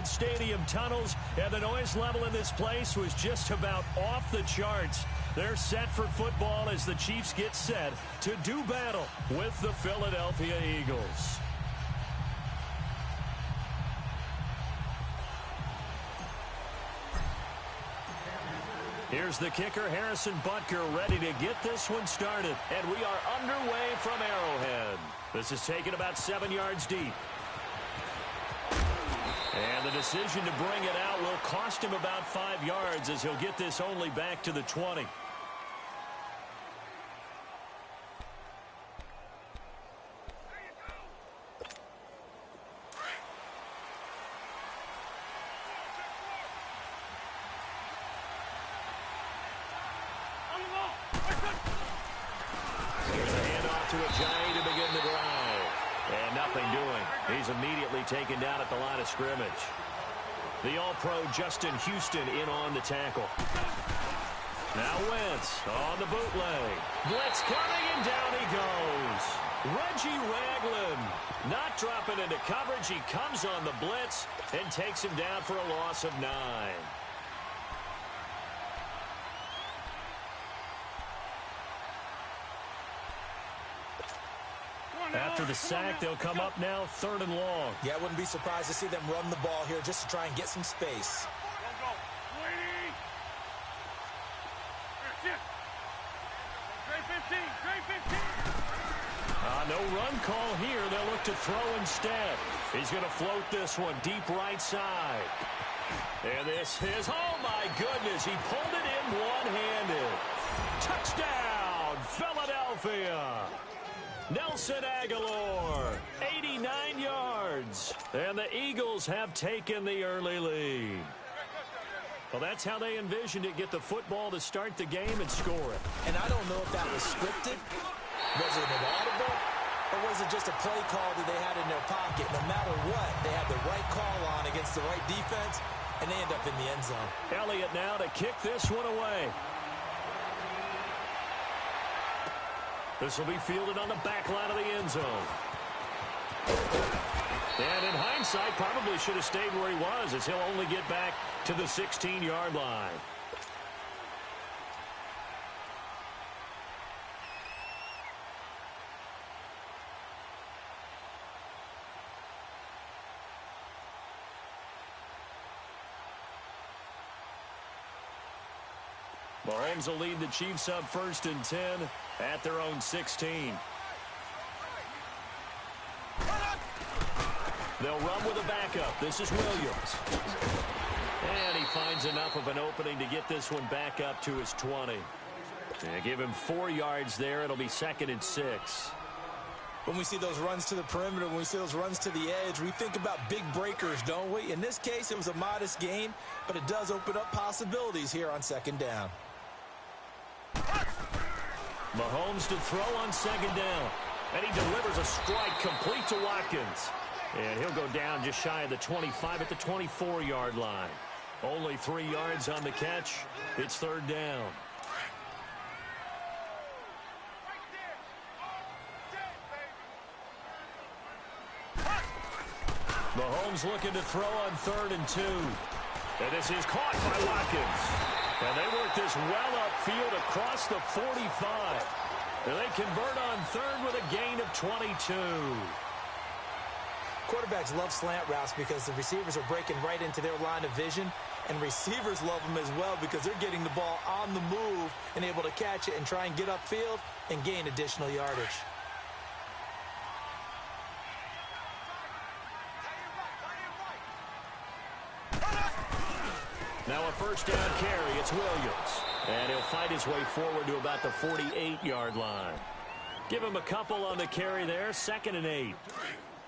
crowded stadium tunnels, and the noise level in this place was just about off the charts. They're set for football as the Chiefs get set to do battle with the Philadelphia Eagles. Here's the kicker, Harrison Butker, ready to get this one started. And we are underway from Arrowhead. This is taken about 7 yards deep. And the decision to bring it out will cost him about 5 yards as he'll get this only back to the 20. Taken down at the line of scrimmage. The All-Pro Justin Houston in on the tackle. Now Wentz on the bootleg. Blitz coming, and down he goes. Reggie Ragland not dropping into coverage. He comes on the blitz and takes him down for a loss of 9. After the sack, they'll come up now 3rd and long. Yeah, I wouldn't be surprised to see them run the ball here just to try and get some space. No run call here. They'll look to throw instead. He's going to float this one deep right side. And this is, oh my goodness, he pulled it in one-handed. Touchdown, Philadelphia. Nelson Aguilar, 89 yards. And the Eagles have taken the early lead. Well, that's how they envisioned it, get the football to start the game and score it. And I don't know if that was scripted. Was it an audible? Or was it just a play call that they had in their pocket? No matter what, they had the right call on against the right defense, and they end up in the end zone. Elliott now to kick this one away. This will be fielded on the back line of the end zone. And in hindsight, probably should have stayed where he was, as he'll only get back to the 16-yard line. Mahomes will lead the Chiefs up 1st and 10 at their own 16. They'll run with a backup. This is Williams. And he finds enough of an opening to get this one back up to his 20. And give him 4 yards there. It'll be 2nd and 6. When we see those runs to the perimeter, when we see those runs to the edge, we think about big breakers, don't we? In this case, it was a modest gain, but it does open up possibilities here on 2nd down. Mahomes to throw on 2nd down. And he delivers a strike complete to Watkins. And he'll go down just shy of the 25 at the 24-yard line. Only 3 yards on the catch. It's 3rd down. Mahomes looking to throw on 3rd and 2. And this is caught by Watkins. And they work this well upfield across the 45. And they convert on 3rd with a gain of 22. Quarterbacks love slant routes because the receivers are breaking right into their line of vision. And receivers love them as well because they're getting the ball on the move and able to catch it and try and get upfield and gain additional yardage. Now a 1st down carry. It's Williams. And he'll fight his way forward to about the 48-yard line. Give him a couple on the carry there. 2nd and 8.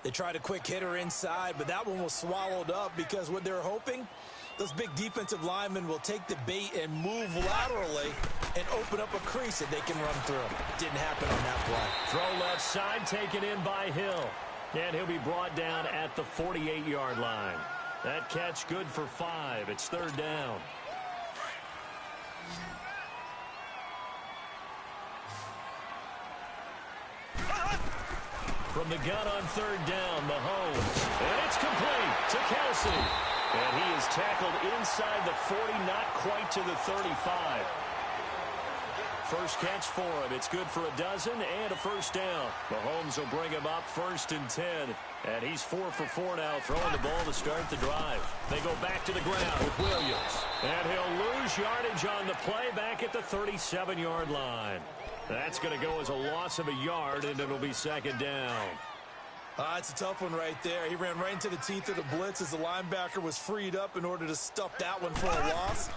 They tried a quick hitter inside, but that one was swallowed up because what they're hoping, those big defensive linemen will take the bait and move laterally and open up a crease that they can run through. Didn't happen on that play. Throw left side, taken in by Hill. And he'll be brought down at the 48-yard line. That catch good for 5. It's 3rd down. From the gun on 3rd down, Mahomes. And it's complete to Kelsey. And he is tackled inside the 40, not quite to the 35. First catch for him. It's good for a dozen and a first down. Mahomes will bring him up 1st and 10. And he's 4 for 4 now, throwing the ball to start the drive. They go back to the ground with Williams. And he'll lose yardage on the play back at the 37-yard line. That's going to go as a loss of a yard, and it'll be 2nd down. It's a tough one right there. He ran right into the teeth of the blitz as the linebacker was freed up in order to stuff that one for a loss.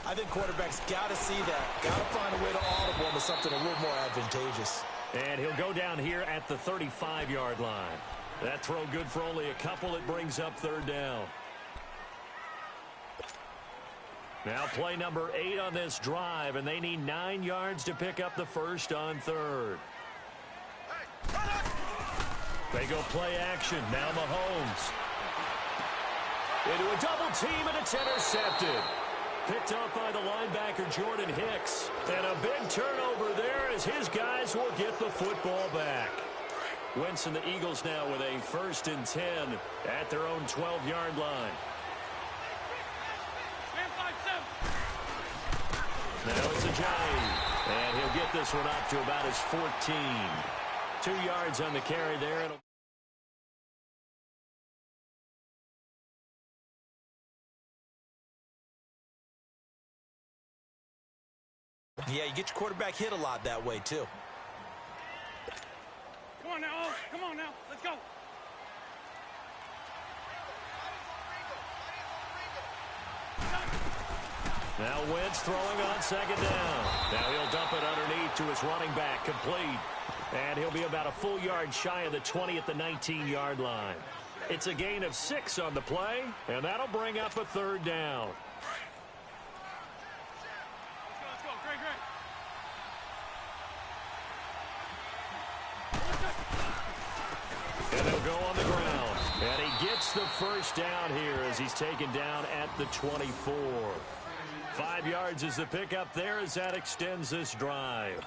I think quarterbacks got to see that. Got to find a way to audible into something a little more advantageous. And he'll go down here at the 35-yard line. That throw good for only a couple. It brings up 3rd down. Now play number 8 on this drive, and they need 9 yards to pick up the first on 3rd. They go play action. Now Mahomes. Into a double team, and it's intercepted. Picked up by the linebacker, Jordan Hicks. And a big turnover there as his guys will get the football back. Wentz and the Eagles now with a 1st and 10 at their own 12-yard line. Now it's Ajayi. And he'll get this one up to about his 14. 2 yards on the carry there. Yeah, you get your quarterback hit a lot that way, too. Come on now, come on now, let's go. Now Wentz throwing on 2nd down. Now he'll dump it underneath to his running back, complete. And he'll be about a full yard shy of the 20 at the 19-yard line. It's a gain of 6 on the play, and that'll bring up a 3rd down. Let's go, great. And they'll go on the ground. And he gets the first down here as he's taken down at the 24. 5 yards is the pickup there as that extends this drive.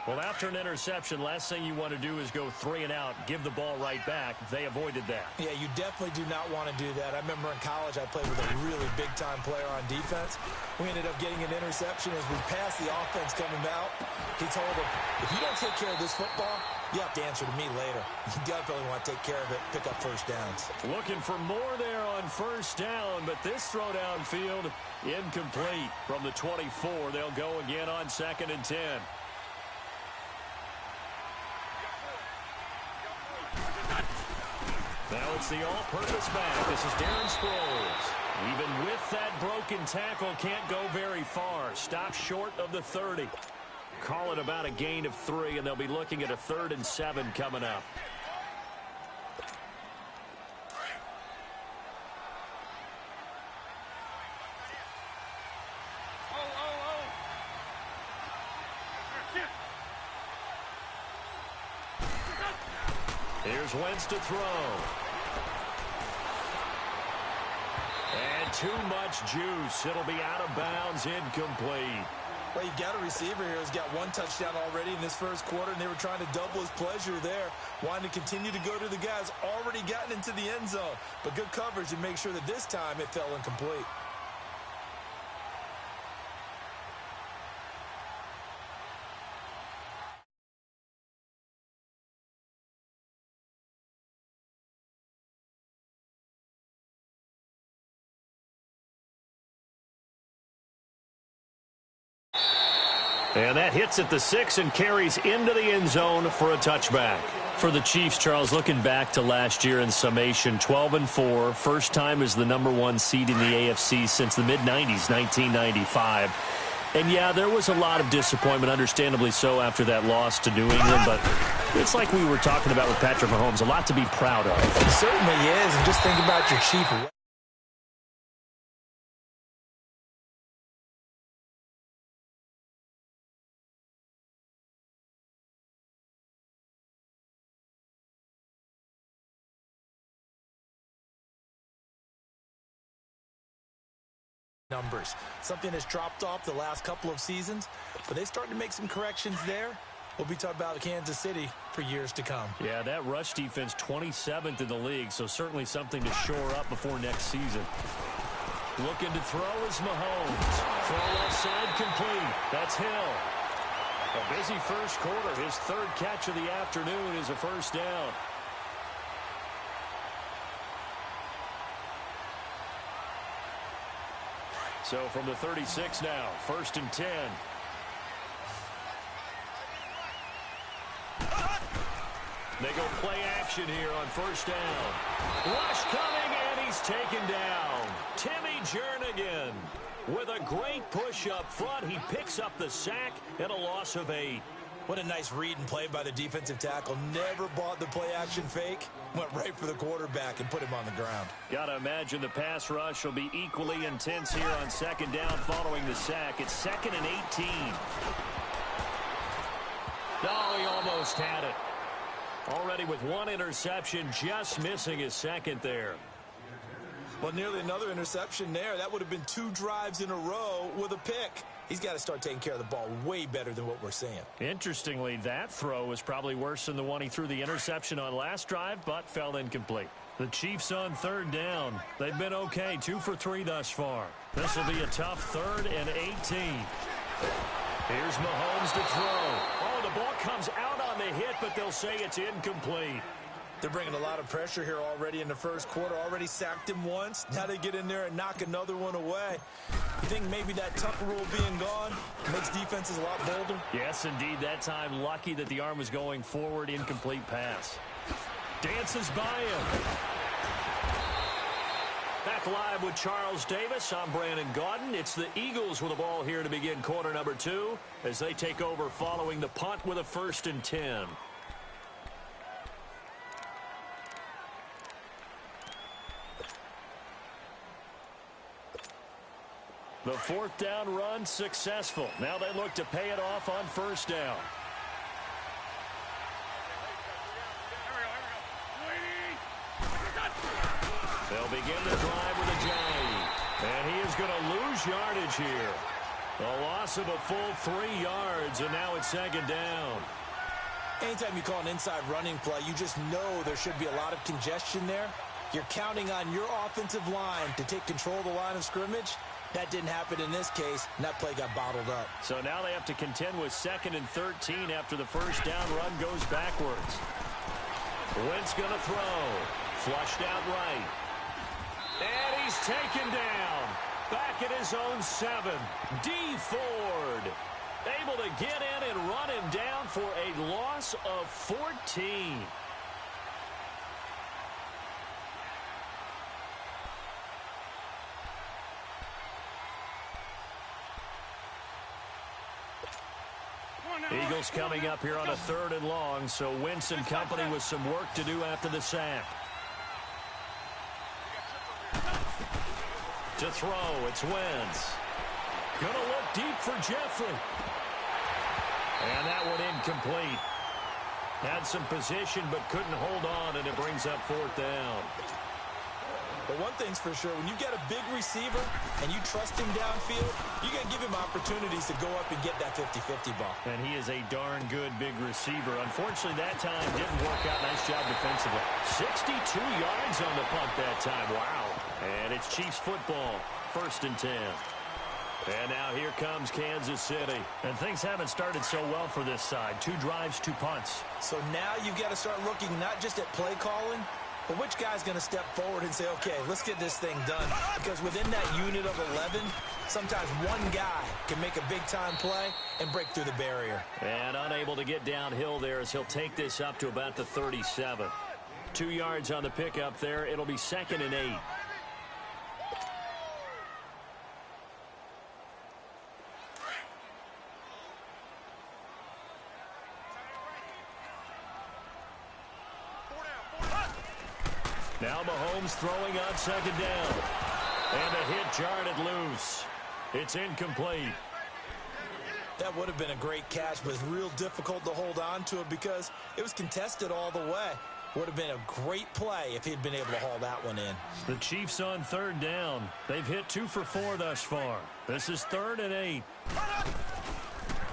Well, after an interception, last thing you want to do is go 3 and out, give the ball right back. They avoided that. Yeah, you definitely do not want to do that. I remember in college I played with a really big-time player on defense. We ended up getting an interception as we passed the offense coming out. He told him, if you don't take care of this football, you have to answer to me later. You definitely want to take care of it, pick up first downs. Looking for more there on first down, but this throw downfield incomplete from the 24. They'll go again on 2nd and 10. Now it's the all-purpose back. This is Darren Sproles. Even with that broken tackle, can't go very far. Stops short of the 30. Call it about a gain of 3, and they'll be looking at a 3rd and 7 coming up. Here's Wentz to throw. And too much juice. It'll be out of bounds, incomplete. Well, you've got a receiver here who's got 1 touchdown already in this first quarter, and they were trying to double his pleasure there, wanting to continue to go to the guys already gotten into the end zone. But good coverage to make sure that this time it fell incomplete. And that hits at the 6 and carries into the end zone for a touchback. For the Chiefs, Charles, looking back to last year in summation, 12-4, first time as the #1 seed in the AFC since the mid-90s, 1995. And, yeah, there was a lot of disappointment, understandably so, after that loss to New England. But it's like we were talking about with Patrick Mahomes, a lot to be proud of. It certainly is. And just think about your Chief numbers. Something has dropped off the last couple of seasons, but they started to make some corrections there. we'll be talking about Kansas City for years to come. Yeah, that rush defense 27th in the league, so certainly something to shore up before next season. Looking to throw is Mahomes. Throw left side complete. That's Hill. A busy first quarter. His third catch of the afternoon is a first down. So from the 36 now, 1st and 10. They go play action here on first down. Rush coming, and he's taken down. Timmy Jernigan with a great push up front. He picks up the sack and a loss of 8. What a nice read and play by the defensive tackle. Never bought the play action fake. Went right for the quarterback and put him on the ground. Got to imagine the pass rush will be equally intense here on second down following the sack. It's 2nd and 18. Oh, he almost had it. Already with one interception, just missing his second there. Well, nearly another interception there. That would have been 2 drives in a row with a pick. He's got to start taking care of the ball way better than what we're seeing. Interestingly, that throw was probably worse than the one he threw the interception on last drive, but fell incomplete. The Chiefs on 3rd down. They've been okay, 2 for 3 thus far. This will be a tough 3rd and 18. Here's Mahomes to throw. Oh, the ball comes out on the hit, but they'll say it's incomplete. They're bringing a lot of pressure here already in the first quarter. Already sacked him once. Now they get in there and knock another one away. You think maybe that Tucker rule being gone makes defenses a lot bolder? Yes, indeed. That time, lucky that the arm was going forward. Incomplete pass. Dances by him. Back live with Charles Davis. I'm Brandon Gaudin. It's the Eagles with the ball here to begin quarter number 2 as they take over following the punt with a 1st and 10. The 4th down run successful. Now they look to pay it off on 1st down. They'll begin the drive with a jag. And he is going to lose yardage here. A loss of a full 3 yards, and now it's 2nd down. Anytime you call an inside running play, you just know there should be a lot of congestion there. You're counting on your offensive line to take control of the line of scrimmage. That didn't happen in this case, and that play got bottled up. So now they have to contend with 2nd and 13 after the 1st down run goes backwards. Wentz going to throw. Flushed out right. And he's taken down. Back at his own 7. D. Ford able to get in and run him down for a loss of 14. Eagles coming up here on a 3rd and long, so Wentz and company with some work to do after the sack. To throw, it's Wentz. Gonna look deep for Jeffrey. And that one incomplete. Had some position but couldn't hold on, and it brings up 4th down. But one thing's for sure, when you get a big receiver and you trust him downfield, you got to give him opportunities to go up and get that 50-50 ball. And he is a darn good big receiver. Unfortunately, that time didn't work out. Nice job defensively. 62 yards on the punt that time. Wow. And it's Chiefs football. 1st and 10. And now here comes Kansas City. And things haven't started so well for this side. 2 drives, 2 punts. So now you've got to start looking not just at play calling, but which guy's going to step forward and say, okay, let's get this thing done? Because within that unit of 11, sometimes one guy can make a big-time play and break through the barrier. And unable to get downhill there as he'll take this up to about the 37. 2 yards on the pickup there. It'll be 2nd and 8. Now Mahomes throwing on 2nd down. And a hit jarred it loose. It's incomplete. That would have been a great catch, but it's real difficult to hold on to it because it was contested all the way. Would have been a great play if he'd been able to haul that one in. The Chiefs on 3rd down. They've hit 2 for 4 thus far. This is 3rd and 8.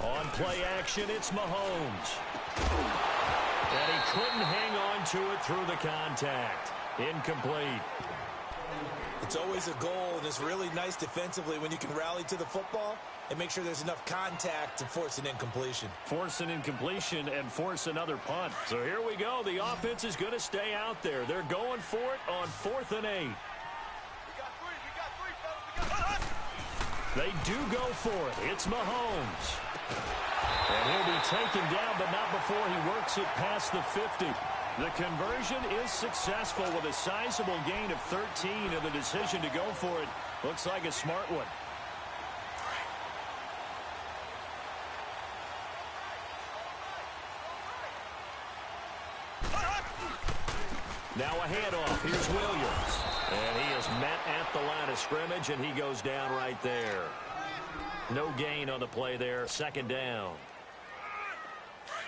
On play action, it's Mahomes. And he couldn't hang on to it through the contact. Incomplete. It's always a goal, and it's really nice defensively when you can rally to the football and make sure there's enough contact to force an incompletion. Force an incompletion and force another punt. So here we go. The offense is going to stay out there. They're going for it on 4th and 8. They do go for it. It's Mahomes. And he'll be taken down, but not before he works it past the 50. The conversion is successful with a sizable gain of 13, and the decision to go for it looks like a smart one. Now a handoff. Here's Williams. And he is met at the line of scrimmage, and he goes down right there. No gain on the play there. 2nd down.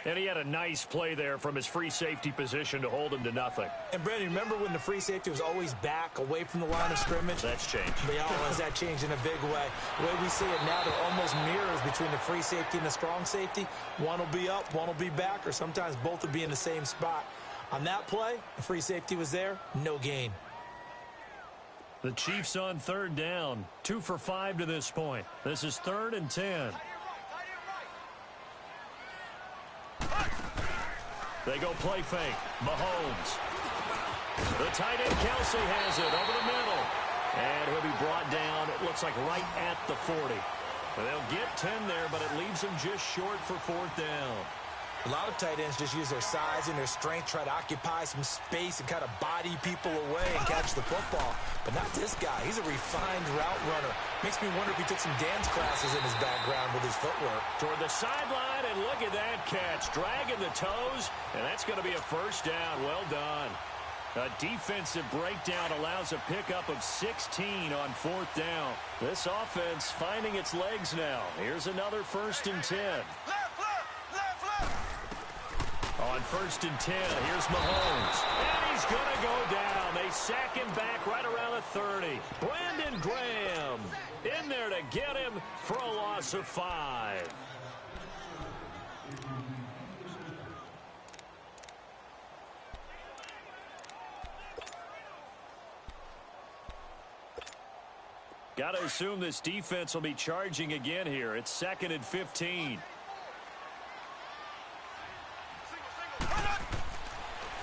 And he had a nice play there from his free safety position to hold him to nothing. And, Brandon, remember when the free safety was always back away from the line of scrimmage? That's changed. Yeah, that changed in a big way. The way we see it now, they're almost mirrors between the free safety and the strong safety. One will be up, one will be back, or sometimes both will be in the same spot. On that play, the free safety was there, no gain. The Chiefs on 3rd down. 2 for 5 to this point. This is 3rd and 10. They go play fake. Mahomes. The tight end Kelsey has it over the middle. And he'll be brought down, it looks like right at the 40. They'll get 10 there, but it leaves them just short for 4th down. A lot of tight ends just use their size and their strength, try to occupy some space and kind of body people away and catch the football. But not this guy. He's a refined route runner. Makes me wonder if he took some dance classes in his background with his footwork. Toward the sideline, and look at that catch. Dragging the toes, and that's going to be a 1st down. Well done. A defensive breakdown allows a pickup of 16 on 4th down. This offense finding its legs now. Here's another 1st and 10. On 1st and 10, here's Mahomes. And he's going to go down. They sack him back right around the 30. Brandon Graham in there to get him for a loss of 5. Got to assume this defense will be charging again here. It's 2nd and 15.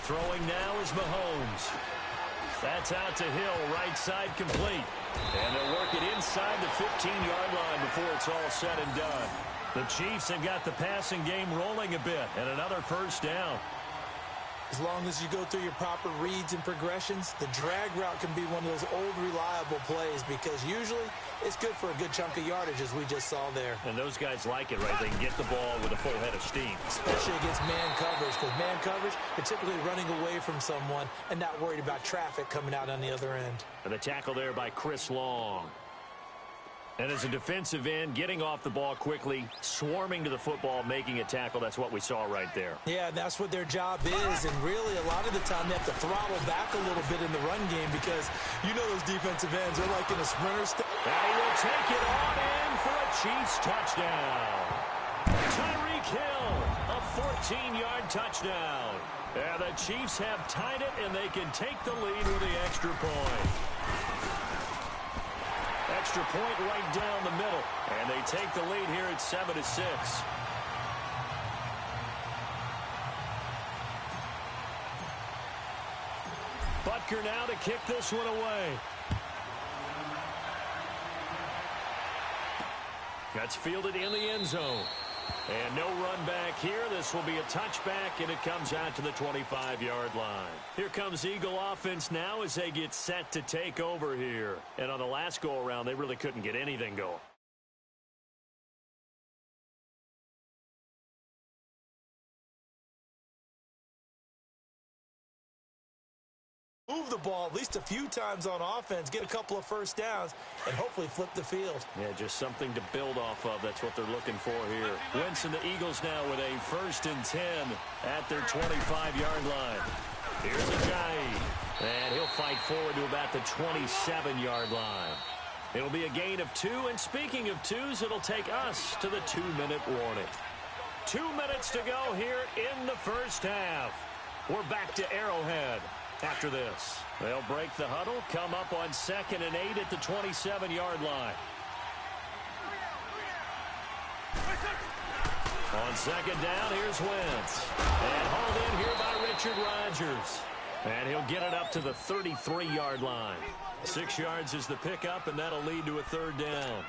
Throwing now is Mahomes. That's out to Hill, right side complete. And they'll work it inside the 15-yard line before it's all said and done. The Chiefs have got the passing game rolling a bit, and another 1st down. As long as you go through your proper reads and progressions, the drag route can be one of those old reliable plays because usually it's good for a good chunk of yardage, as we just saw there. And those guys like it, right? They can get the ball with a full head of steam. Especially against man coverage, because man coverage, they're typically running away from someone and not worried about traffic coming out on the other end. And the tackle there by Chris Long. And as a defensive end, getting off the ball quickly, swarming to the football, making a tackle, that's what we saw right there. Yeah, and that's what their job is, and really a lot of the time they have to throttle back a little bit in the run game because you know those defensive ends are like in a sprinter step. And he will take it on in for a Chiefs touchdown. Tyreek Hill, a 14-yard touchdown. And the Chiefs have tied it, and they can take the lead with the extra point. Extra point right down the middle. And they take the lead here at 7-6. Butker now to kick this one away. That's fielded in the end zone. And no run back here. This will be a touchback, and it comes out to the 25-yard line. Here comes Eagle offense now as they get set to take over here. And on the last go-around, they really couldn't get anything going. Move the ball at least a few times on offense, get a couple of first downs, and hopefully flip the field. Yeah, just something to build off of. That's what they're looking for here. Wentz and the Eagles now with a 1st and 10 at their 25-yard line. Here's Ajayi, and he'll fight forward to about the 27-yard line. It'll be a gain of 2, and speaking of 2s, it'll take us to the 2-minute warning. 2 minutes to go here in the first half. We're back to Arrowhead after this. They'll break the huddle, come up on 2nd and 8 at the 27-yard line. On 2nd down, here's Wentz. And hauled in here by Richard Rodgers. And he'll get it up to the 33-yard line. 6 yards is the pickup, and that'll lead to a 3rd down.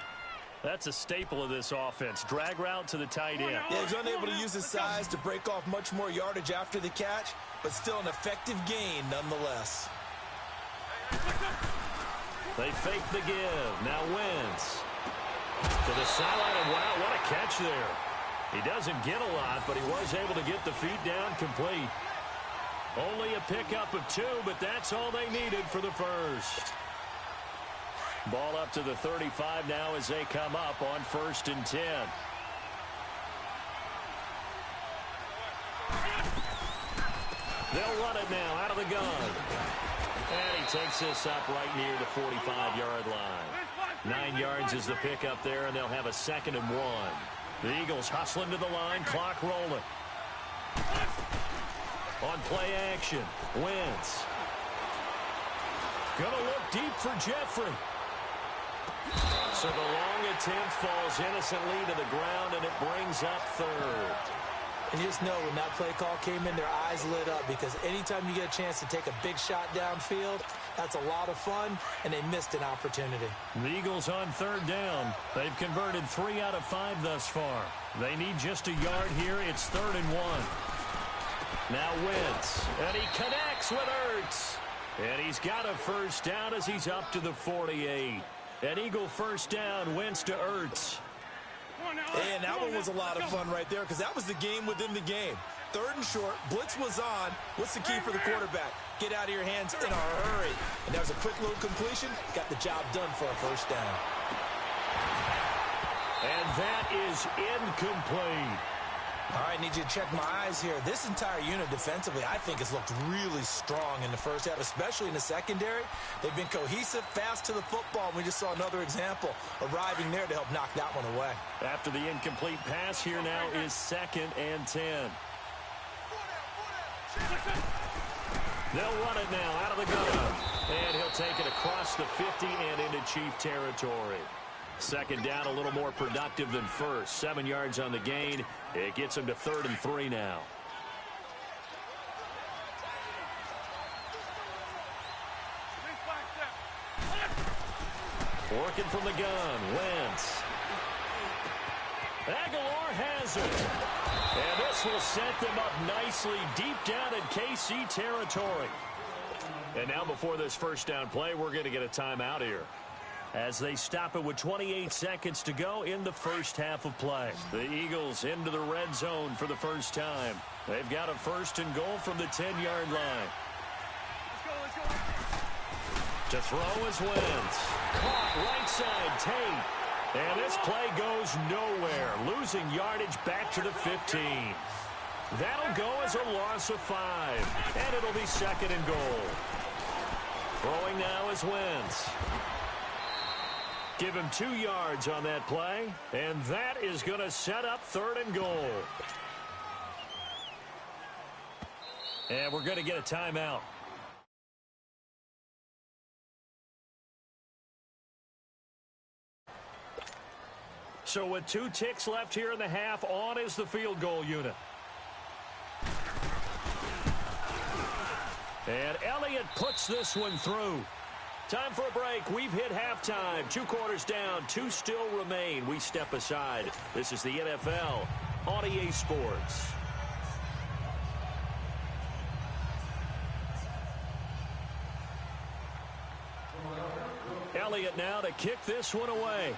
That's a staple of this offense. Drag route to the tight end. Yeah, he's unable to use his size to break off much more yardage after the catch, but still an effective gain nonetheless. They fake the give. Now Wentz. To the sideline, and wow, what a catch there. He doesn't get a lot, but he was able to get the feet down complete. Only a pickup of 2, but that's all they needed for the first. Ball up to the 35 now as they come up on 1st and 10. They'll run it now out of the gun. And he takes this up right near the 45-yard line. 9 yards is the pickup there, and they'll have a 2nd and 1. The Eagles hustling to the line, clock rolling. On play action, Wentz. Gonna look deep for Jeffrey. So the long attempt falls innocently to the ground, and it brings up 3rd. And you just know when that play call came in, their eyes lit up, because anytime you get a chance to take a big shot downfield, that's a lot of fun, and they missed an opportunity. The Eagles on 3rd down. They've converted 3 out of 5 thus far. They need just a yard here. It's 3rd and 1. Now Wentz, and he connects with Ertz. And he's got a 1st down as he's up to the 48. An Eagle 1st down, Wentz to Ertz. And that one was a lot of fun right there, because that was the game within the game. 3rd and short, blitz was on. What's the key for the quarterback? Get out of your hands in a hurry. And that was a quick little completion. Got the job done for a 1st down. And that is incomplete. All right, need you to check my eyes here. This entire unit defensively, I think, has looked really strong in the first half, especially in the secondary. They've been cohesive, fast to the football. We just saw another example arriving there to help knock that one away. After the incomplete pass, here now is 2nd and 10. They'll run it now out of the gun. And he'll take it across the 50 and into Chief territory. 2nd down, a little more productive than 1st. 7 yards on the gain. It gets him to 3rd and 3 now. Working from the gun, Wentz. Aguilar has it. And this will set them up nicely deep down in KC territory. And now before this 1st down play, we're going to get a timeout here, as they stop it with 28 seconds to go in the first half of play. The Eagles into the red zone for the first time. They've got a 1st and goal from the 10-yard line. Let's go. To throw is Wentz. Caught right side, Tate. And this play goes nowhere, losing yardage back to the 15. That'll go as a loss of 5, and it'll be 2nd and goal. Throwing now is Wentz. Give him 2 yards on that play, and that is going to set up 3rd and goal. And we're going to get a timeout. So with 2 ticks left here in the half, on is the field goal unit. And Elliott puts this one through. Time for a break. We've hit halftime. 2 quarters down. 2 still remain. We step aside. This is the NFL on EA Sports. Elliott now to kick this one away.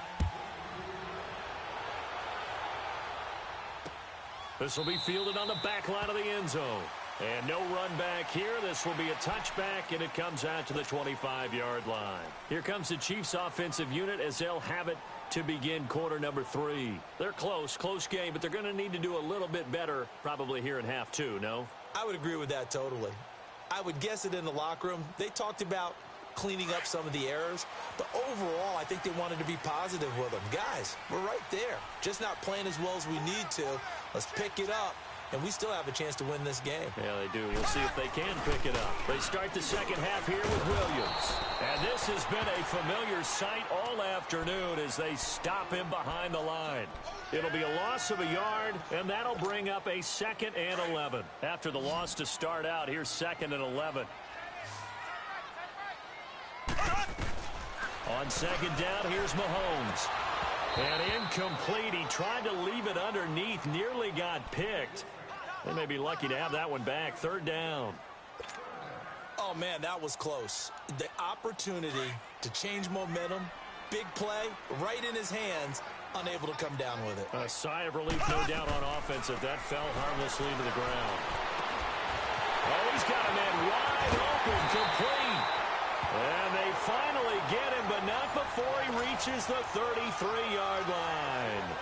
This will be fielded on the back line of the end zone. And no run back here. This will be a touchback, and it comes out to the 25-yard line. Here comes the Chiefs' offensive unit as they'll have it to begin quarter number 3. They're close game, but they're going to need to do a little bit better probably here in half 2, no? I would agree with that totally. I would guess it in the locker room. They talked about cleaning up some of the errors. But overall, I think they wanted to be positive with them. Guys, we're right there. Just not playing as well as we need to. Let's pick it up. And we still have a chance to win this game. Yeah, they do. We'll see if they can pick it up. They start the second half here with Williams. And this has been a familiar sight all afternoon as they stop him behind the line. It'll be a loss of a yard, and that'll bring up a 2nd and 11. After the loss to start out, here's 2nd and 11. On 2nd down, here's Mahomes. And incomplete. He tried to leave it underneath, nearly got picked. They may be lucky to have that one back. 3rd down. Oh, man, that was close. The opportunity to change momentum, big play, right in his hands, unable to come down with it. A sigh of relief, no doubt, on offense if that fell harmlessly to the ground. Oh, he's got a man wide open, complete. And they finally get him, but not before he reaches the 33-yard line.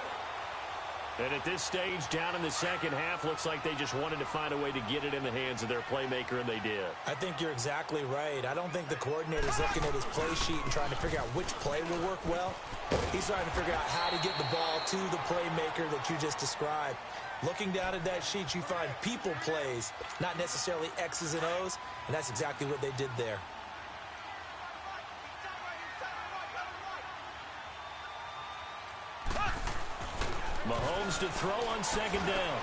And at this stage, down in the second half, looks like they just wanted to find a way to get it in the hands of their playmaker, and they did. I think you're exactly right. I don't think the coordinator's looking at his play sheet and trying to figure out which play will work well. He's trying to figure out how to get the ball to the playmaker that you just described. Looking down at that sheet, you find people plays, not necessarily X's and O's, and that's exactly what they did there. Mahomes to throw on 2nd down.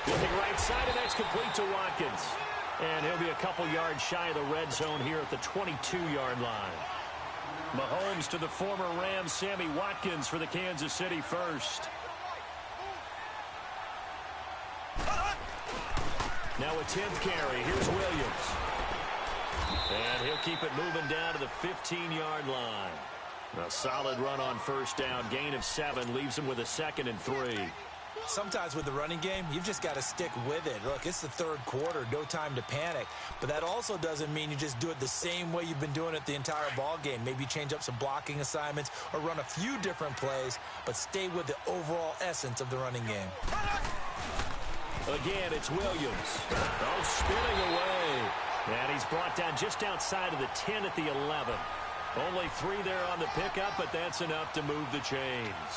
Looking right side, and that's complete to Watkins. And he'll be a couple yards shy of the red zone here at the 22-yard line. Mahomes to the former Rams, Sammy Watkins, for the Kansas City first. Now a 10th carry. Here's Williams. And he'll keep it moving down to the 15-yard line. A solid run on 1st down. Gain of 7 leaves him with a 2nd and 3. Sometimes with the running game, you've just got to stick with it. Look, it's the 3rd quarter, no time to panic. But that also doesn't mean you just do it the same way you've been doing it the entire ball game. Maybe change up some blocking assignments or run a few different plays, but stay with the overall essence of the running game. Again, it's Williams. Oh, spinning away. And he's brought down just outside of the 10 at the 11. Only 3 there on the pickup, but that's enough to move the chains.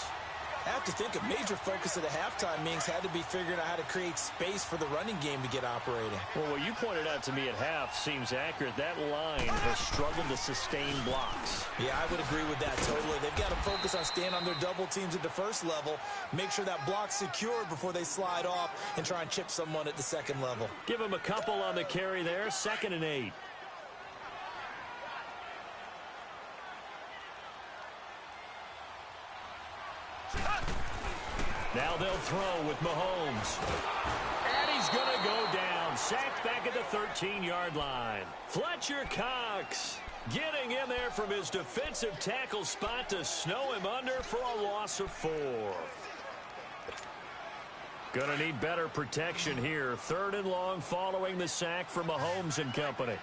I have to think a major focus of the halftime meetings had to be figuring out how to create space for the running game to get operating. Well, what you pointed out to me at half seems accurate. That line has struggled to sustain blocks. Yeah, I would agree with that totally. They've got to focus on staying on their double teams at the 1st level, make sure that block's secured before they slide off and try and chip someone at the 2nd level. Give him a couple on the carry there. 2nd and 8. Now they'll throw with Mahomes. And he's going to go down. Sacked back at the 13-yard line. Fletcher Cox getting in there from his defensive tackle spot to snow him under for a loss of 4. Going to need better protection here. 3rd and long following the sack from Mahomes and company.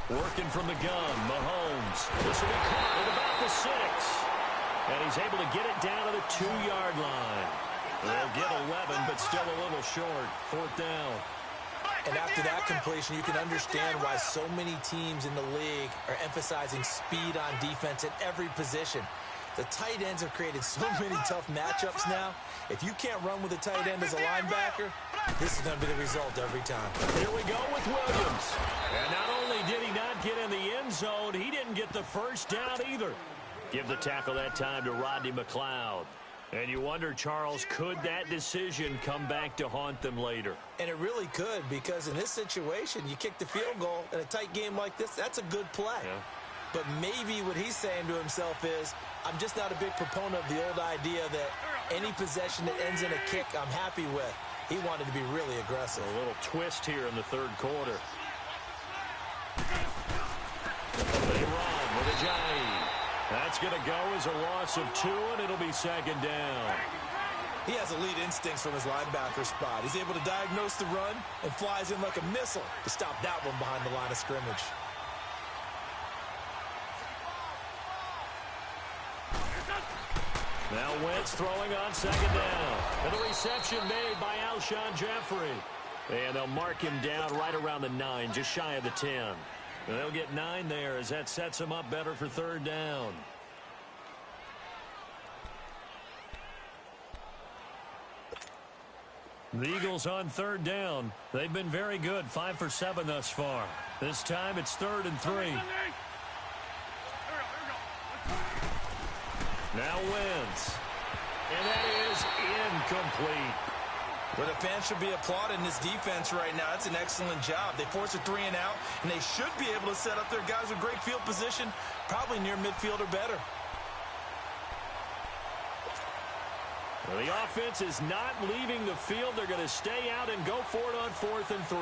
Working from the gun, Mahomes. This will be caught at about the 6. And he's able to get it down to the 2-yard line. They'll get 11, but still a little short. 4th down. And after that completion, you can understand why so many teams in the league are emphasizing speed on defense at every position. The tight ends have created so many tough matchups now. If you can't run with a tight end as a linebacker, this is going to be the result every time. Here we go with Williams. And not only did he not get in the end zone, he didn't get the 1st down either. Give the tackle that time to Rodney McLeod. And you wonder, Charles, could that decision come back to haunt them later? And it really could, because in this situation, you kick the field goal in a tight game like this, that's a good play. Yeah. But maybe what he's saying to himself is, I'm just not a big proponent of the old idea that any possession that ends in a kick I'm happy with. He wanted to be really aggressive. A little twist here in the 3rd quarter. They run with Ajayi. That's going to go as a loss of 2, and it'll be 2nd down. He has elite instincts from his linebacker spot. He's able to diagnose the run and flies in like a missile to stop that one behind the line of scrimmage. Now Wentz throwing on 2nd down. And the reception made by Alshon Jeffrey. And they'll mark him down right around the 9, just shy of the 10. And they'll get 9 there as that sets him up better for third down. The Eagles on third down. They've been very good, 5 for 7 thus far. This time it's 3rd and 3. Now Wentz. And that is incomplete. Well, the fans should be applauding this defense right now. That's an excellent job. They force a 3 and out, and they should be able to set up their guys with great field position, probably near midfield or better. Well, the offense is not leaving the field. They're going to stay out and go for it on 4th and 3.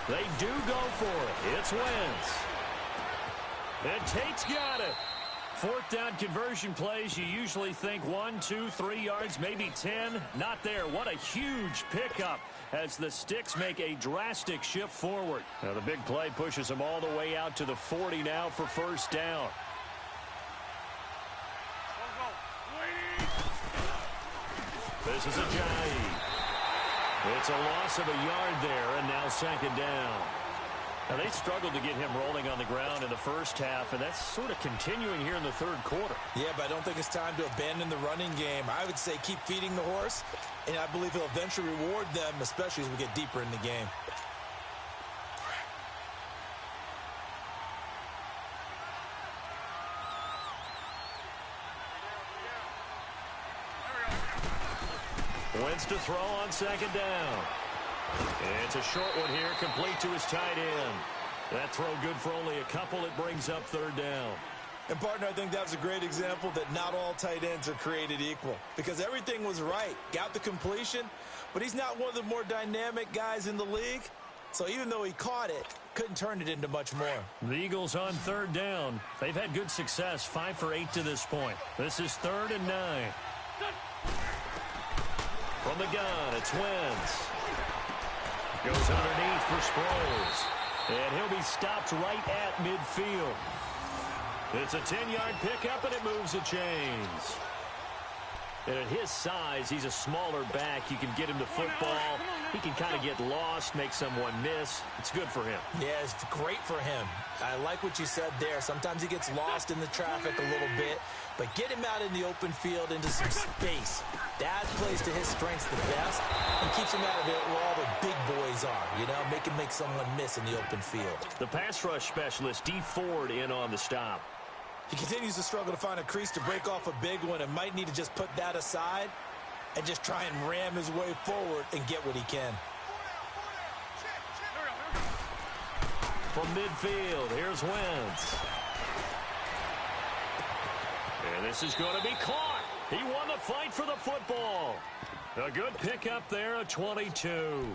They do go for it. It's Wentz. And Tate's got it. 4th down conversion plays, you usually think 1, 2, 3 yards, maybe 10. Not there. What a huge pickup as the Sticks make a drastic shift forward. Now the big play pushes them all the way out to the 40 now for first down. This is Ajayi. It's a loss of a yard there, and now 2nd down. Now, they struggled to get him rolling on the ground in the first half, and that's sort of continuing here in the 3rd quarter. Yeah, but I don't think it's time to abandon the running game. I would say keep feeding the horse, and I believe he'll eventually reward them, especially as we get deeper in the game. Wentz to throw on 2nd down. It's a short one here, complete to his tight end. That throw good for only a couple. It brings up 3rd down. And, partner, I think that's a great example that not all tight ends are created equal, because everything was right. Got the completion, but he's not one of the more dynamic guys in the league. So even though he caught it, couldn't turn it into much more. The Eagles on 3rd down. They've had good success, 5 for 8 to this point. This is 3rd and 9. From the gun, it's Wentz. Goes underneath for Sproles. And he'll be stopped right at midfield. It's a 10-yard pickup, and it moves the chains. And at his size, he's a smaller back. You can get him the football. He can kind of get lost, make someone miss. It's good for him. Yeah, it's great for him. I like what you said there. Sometimes he gets lost in the traffic a little bit, but get him out in the open field into some space. That plays to his strengths the best and keeps him out of it where all the big boys are, you know, make someone miss in the open field. The pass rush specialist, D. Ford, in on the stop. He continues to struggle to find a crease to break off a big one and might need to just put that aside and just try and ram his way forward and get what he can. From midfield, here's Wentz. And this is going to be caught. He won the fight for the football. A good pickup there, a 22.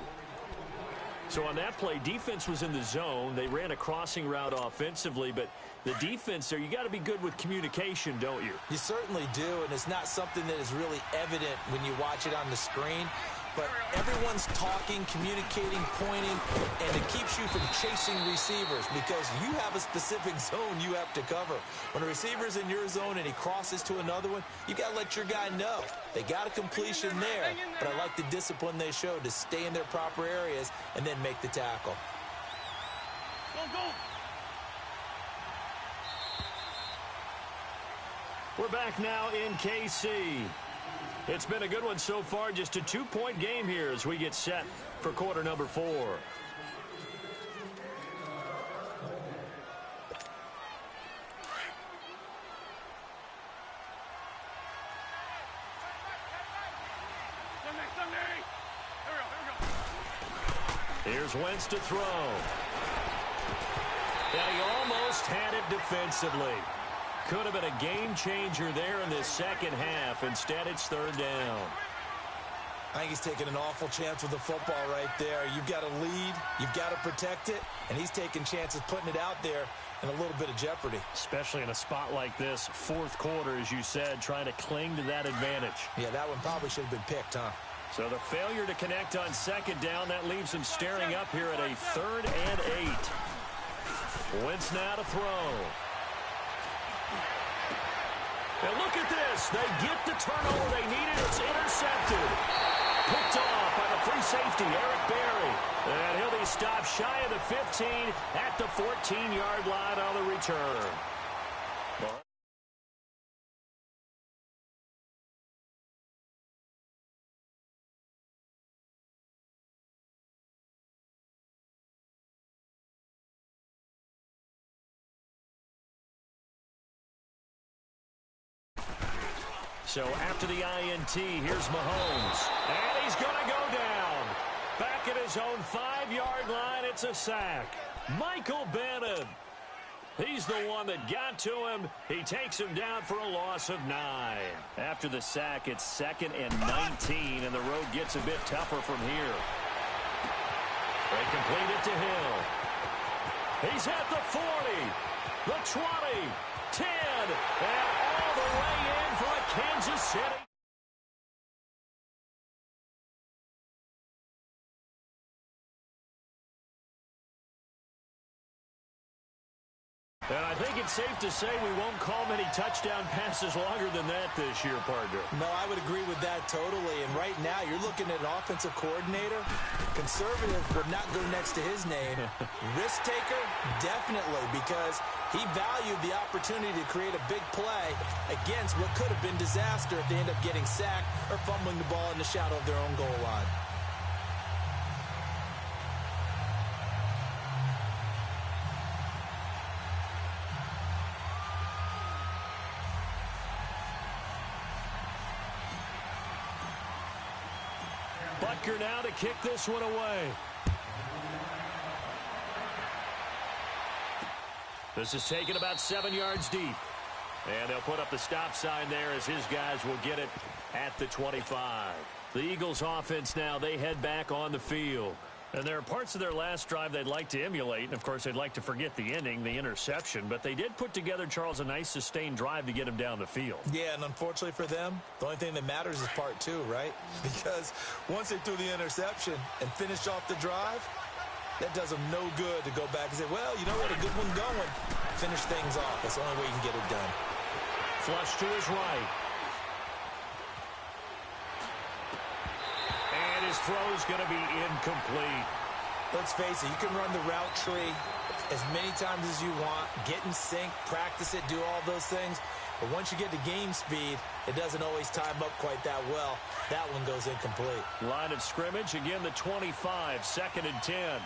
So on that play, defense was in the zone. They ran a crossing route offensively, but the defense there, you got to be good with communication, don't you? You certainly do, and it's not something that is really evident when you watch it on the screen. But everyone's talking, communicating, pointing, and it keeps you from chasing receivers because you have a specific zone you have to cover. When a receiver's in your zone and he crosses to another one, you got to let your guy know. They got a completion there, but I like the discipline they showed to stay in their proper areas and then make the tackle. Go. We're back now in KC. It's been a good one so far, just a 2-point game here as we get set for quarter number 4. Here's Wentz to throw. And he almost had it defensively. Could have been a game changer there in this second half. Instead, it's 3rd down. I think he's taking an awful chance with the football right there. You've got to lead, you've got to protect it, and he's taking chances putting it out there in a little bit of jeopardy. Especially in a spot like this, 4th quarter, as you said, trying to cling to that advantage. Yeah, that one probably should have been picked, huh? So the failure to connect on 2nd down, that leaves him staring up here at a 3rd and 8. Wentz now to throw. And look at this. They get the turnover they needed. It's intercepted. Picked off by the free safety, Eric Berry. And he'll be stopped shy of the 15 at the 14-yard line on the return. So after the INT, here's Mahomes. And he's going to go down. Back at his own 5-yard line, it's a sack. Michael Bannon. He's the one that got to him. He takes him down for a loss of 9. After the sack, it's 2nd and 19, and the road gets a bit tougher from here. They complete it to Hill. He's at the 40, the 20, 10, and all the way in for a Kansas City. And I think it's safe to say we won't call many touchdown passes longer than that this year, partner. No, I would agree with that totally. And right now, you're looking at an offensive coordinator. Conservative would not go next to his name. Risk taker, definitely, because he valued the opportunity to create a big play against what could have been disaster if they end up getting sacked or fumbling the ball in the shadow of their own goal line. Butker now to kick this one away. This is taken about 7 yards deep. And they'll put up the stop sign there as his guys will get it at the 25. The Eagles offense now, they head back on the field. And there are parts of their last drive they'd like to emulate. And, of course, they'd like to forget the ending, the interception. But they did put together, Charles, a nice sustained drive to get him down the field. Yeah, and unfortunately for them, the only thing that matters is part 2, right? Because once they threw the interception and finished off the drive, that does them no good to go back and say, well, you know what, a good one going. Finish things off. That's the only way you can get it done. Flush to his right. And his throw's going to be incomplete. Let's face it, you can run the route tree as many times as you want, get in sync, practice it, do all those things. But once you get to game speed, it doesn't always time up quite that well. That one goes incomplete. Line of scrimmage, again the 25, 2nd and 10.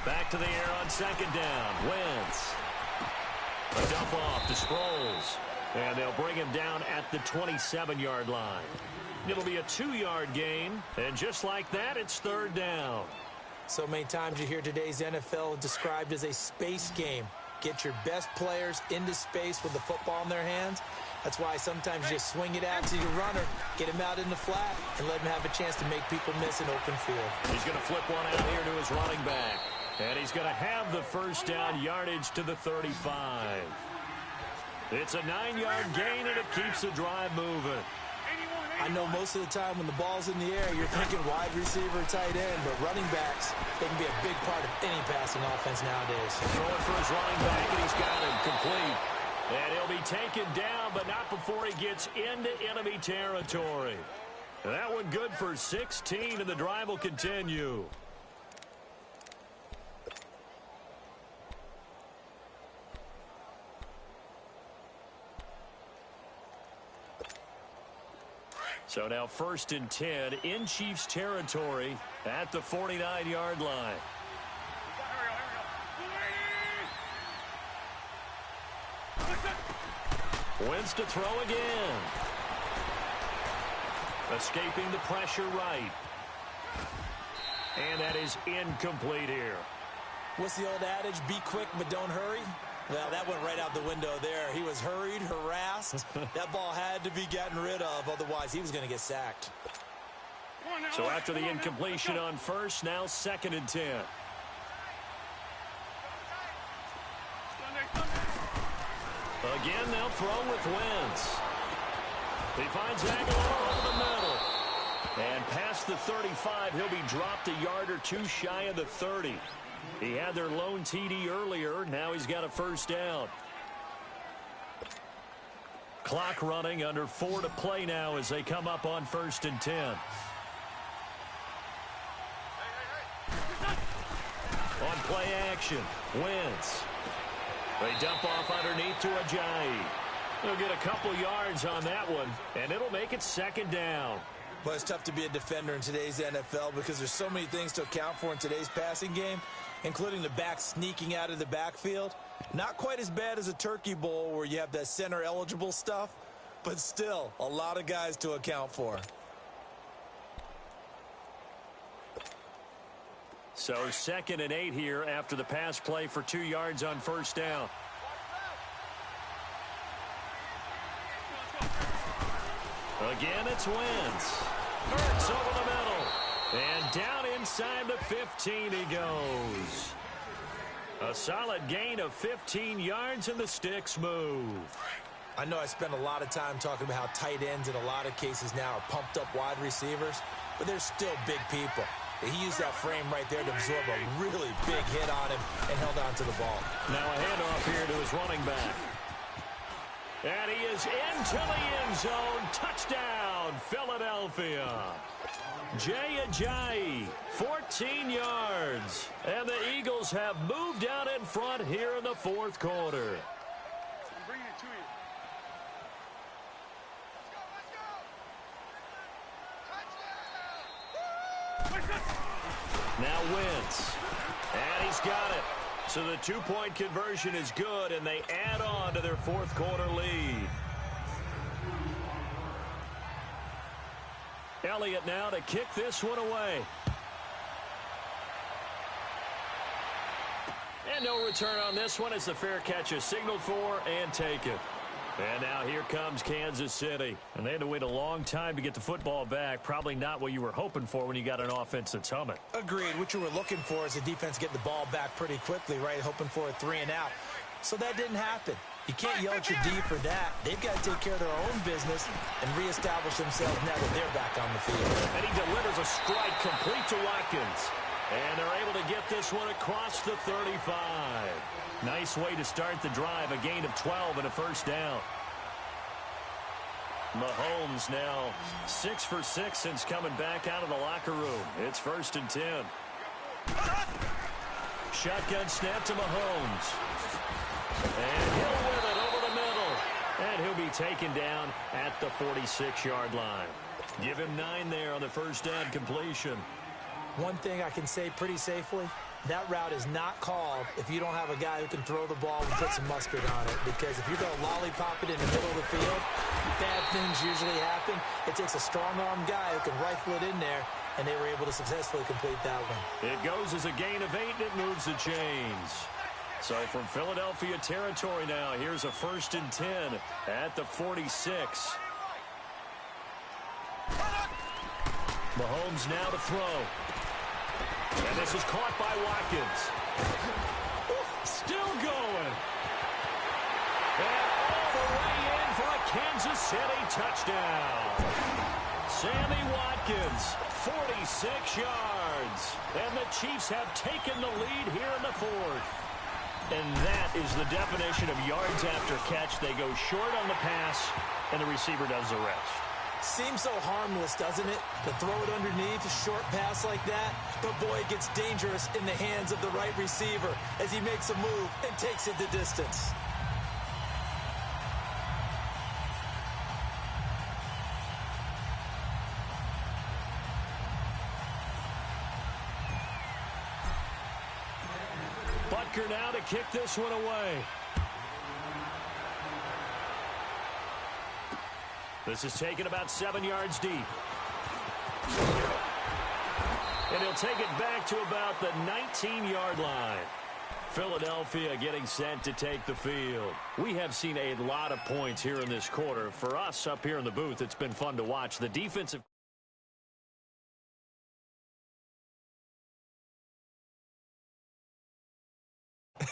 Back to the air on 2nd down. Wentz. A dump off to Sproles. And they'll bring him down at the 27-yard line. It'll be a 2-yard gain. And just like that, it's 3rd down. So many times you hear today's NFL described as a space game. Get your best players into space with the football in their hands. That's why sometimes you just swing it out to your runner, get him out in the flat, and let him have a chance to make people miss an open field. He's going to flip one out here to his running back. And he's going to have the 1st down yardage to the 35. It's a 9-yard gain, and it keeps the drive moving. I know most of the time when the ball's in the air, you're thinking wide receiver, tight end, but running backs, they can be a big part of any passing offense nowadays. Throwing for his running back, and he's got him complete. And he'll be taken down, but not before he gets into enemy territory. That one good for 16, and the drive will continue. So now 1st and 10 in Chiefs territory at the 49-yard line. Wentz to throw again. Escaping the pressure right. And that is incomplete here. What's the old adage? Be quick, but don't hurry. Well, that went right out the window there. He was hurried, harassed. That ball had to be gotten rid of, otherwise he was going to get sacked. So after the incompletion on 1st, now 2nd and 10. Again, they'll throw with Wentz. He finds Aguilar over the middle. And past the 35, he'll be dropped a yard or two shy of the 30. He had their lone TD earlier. Now he's got a first down. Clock running, under 4 to play now as they come up on 1st and 10. On play action, Wentz. They dump off underneath to Ajayi. They'll get a couple yards on that one, and it'll make it 2nd down. But it's tough to be a defender in today's NFL because there's so many things to account for in today's passing game, including the back sneaking out of the backfield. Not quite as bad as a Turkey Bowl where you have that center-eligible stuff, but still a lot of guys to account for. So 2nd and 8 here after the pass play for 2 yards on 1st down. Again, it's Wentz. Hurts over the middle. And down inside the 15 he goes. A solid gain of 15 yards, and the sticks move. I know I spent a lot of time talking about how tight ends in a lot of cases now are pumped up wide receivers, but they're still big people. He used that frame right there to absorb a really big hit on him and held on to the ball. Now a handoff here to his running back. And he is into the end zone. Touchdown, Philadelphia. Jay Ajayi, 14 yards. And the Eagles have moved out in front here in the 4th quarter. Now Wentz. And he's got it. So the 2-point conversion is good, and they add on to their 4th quarter lead. Elliott now to kick this one away. And no return on this one as the fair catch is signaled for and taken. And now here comes Kansas City. And they had to wait a long time to get the football back. Probably not what you were hoping for when you got an offense that's humming. Agreed. What you were looking for is the defense get the ball back pretty quickly, right? Hoping for a 3 and out. So that didn't happen. You can't yell at your D for that. They've got to take care of their own business and reestablish themselves now that they're back on the field. And he delivers a strike complete to Watkins. And they're able to get this one across the 35. Nice way to start the drive. A gain of 12 and a first down. Mahomes now 6 for 6 since coming back out of the locker room. It's 1st and 10. Shotgun snap to Mahomes. And he'll win it over the middle. And he'll be taken down at the 46-yard line. Give him 9 there on the first down completion. One thing I can say pretty safely, that route is not called if you don't have a guy who can throw the ball and put some mustard on it. Because if you're going to lollipop it in the middle of the field, bad things usually happen. It takes a strong-arm guy who can rifle it in there, and they were able to successfully complete that one. It goes as a gain of 8, and it moves the chains. So from Philadelphia territory now, here's a 1st and 10 at the 46. Mahomes now to throw. And this is caught by Watkins. Still going. And all the way in for a Kansas City touchdown. Sammy Watkins, 46 yards. And the Chiefs have taken the lead here in the 4th. And that is the definition of yards after catch. They go short on the pass, and the receiver does the rest. Seems so harmless, doesn't it? To throw it underneath, a short pass like that. But boy, it gets dangerous in the hands of the right receiver as he makes a move and takes it the distance. Butker now to kick this one away. This is taken about 7 yards deep. And he'll take it back to about the 19-yard line. Philadelphia getting set to take the field. We have seen a lot of points here in this quarter. For us up here in the booth, it's been fun to watch. The defensive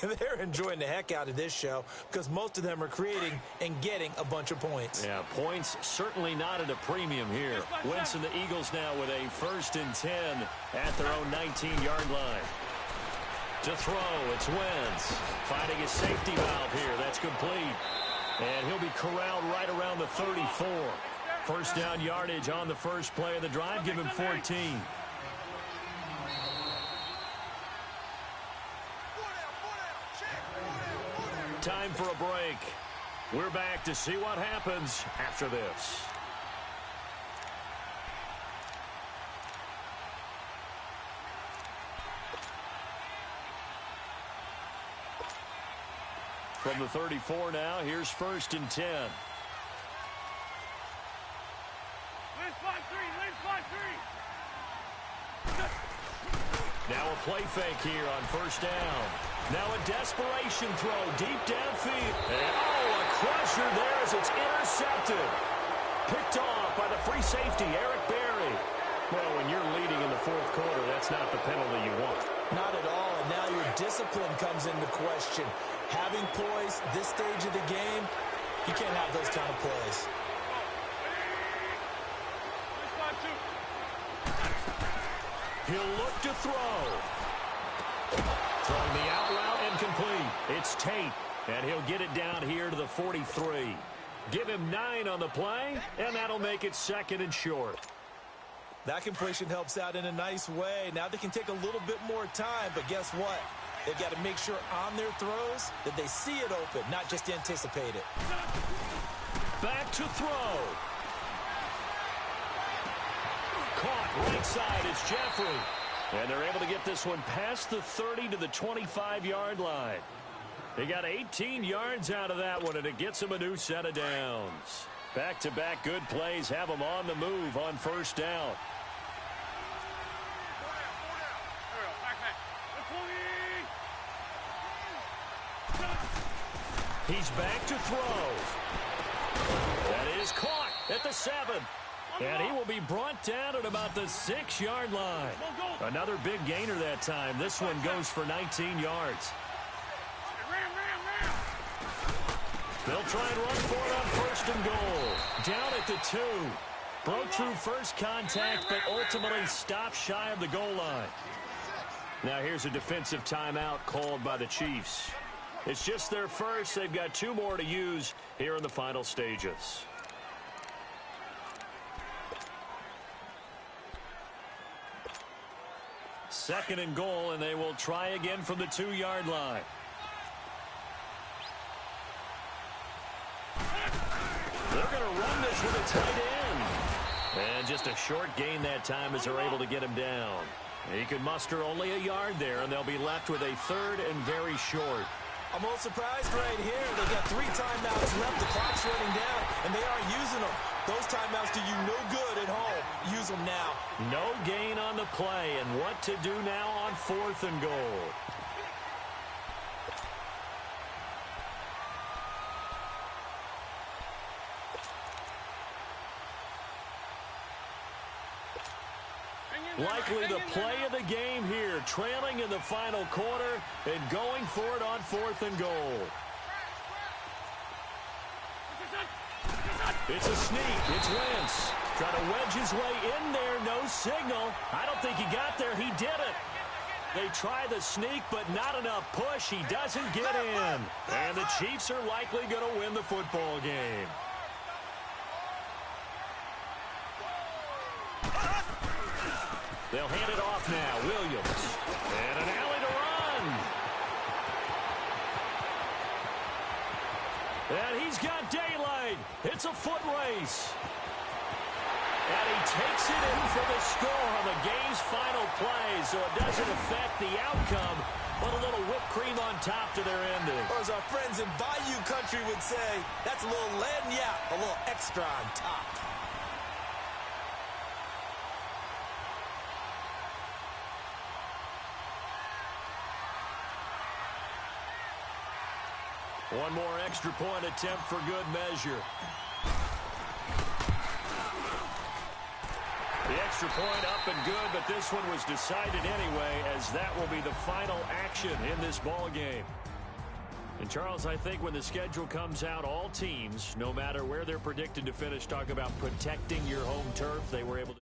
They're enjoying the heck out of this show because most of them are creating and getting a bunch of points. Yeah, points certainly not at a premium here. Wentz and the Eagles now with a 1st and 10 at their own 19-yard line. To throw, it's Wentz. Finding his safety valve here. That's complete. And he'll be corralled right around the 34. First down yardage on the first play of the drive. Give him 14. Time for a break. We're back to see what happens after this. From the 34 now, here's 1st and 10. Now a play fake here on 1st down. Now a desperation throw deep downfield. And a crusher there as it's intercepted. Picked off by the free safety, Eric Berry. Well, when you're leading in the 4th quarter, that's not the penalty you want. Not at all, and now your discipline comes into question. Having poise this stage of the game, you can't have those kind of plays. He'll look to throw. Throwing the out route incomplete. It's Tate, and he'll get it down here to the 43. Give him 9 on the play, and that'll make it 2nd and short. That completion helps out in a nice way. Now they can take a little bit more time, but guess what? They've got to make sure on their throws that they see it open, not just anticipate it. Back to throw. Caught right side, it's Jeffrey. And they're able to get this one past the 30 to the 25-yard line. They got 18 yards out of that one, and it gets them a new set of downs. Back-to-back good plays have them on the move on 1st down. He's back to throw. That is caught at the 7. And he will be brought down at about the 6-yard line. Another big gainer that time. This one goes for 19 yards. They'll try and run for it on 1st and goal. Down at the 2. Broke through first contact, but ultimately stopped shy of the goal line. Now here's a defensive timeout called by the Chiefs. It's just their first. They've got 2 more to use here in the final stages. Second and goal, and they will try again from the 2-yard line. They're going to run this with a tight end. And just a short gain that time as they're able to get him down. He could muster only a yard there, and they'll be left with a 3rd and very short. I'm a little surprised right here. They got 3 timeouts left. The clock's running down, and they aren't using them. Those timeouts do you no good at home. Use them now. No gain on the play, and what to do now on 4th and goal. Likely the play of the game here, trailing in the final quarter and going for it on 4th and goal. It's a sneak. It's Wentz. Trying to wedge his way in there. No signal. I don't think he got there. He did it. They try the sneak, but not enough push. He doesn't get in. And the Chiefs are likely going to win the football game. They'll hand it off now. Williams. And an alley to run. And he's got daylight. It's a foot race. And he takes it in for the score on the game's final play, so it doesn't affect the outcome, but a little whipped cream on top to their ending. Or as our friends in Bayou Country would say, that's a little lagniappe, a little extra on top. One more extra point attempt for good measure. The extra point up and good, but this one was decided anyway, as that will be the final action in this ball game. And, Charles, I think when the schedule comes out, all teams, no matter where they're predicted to finish, talk about protecting your home turf. They were able to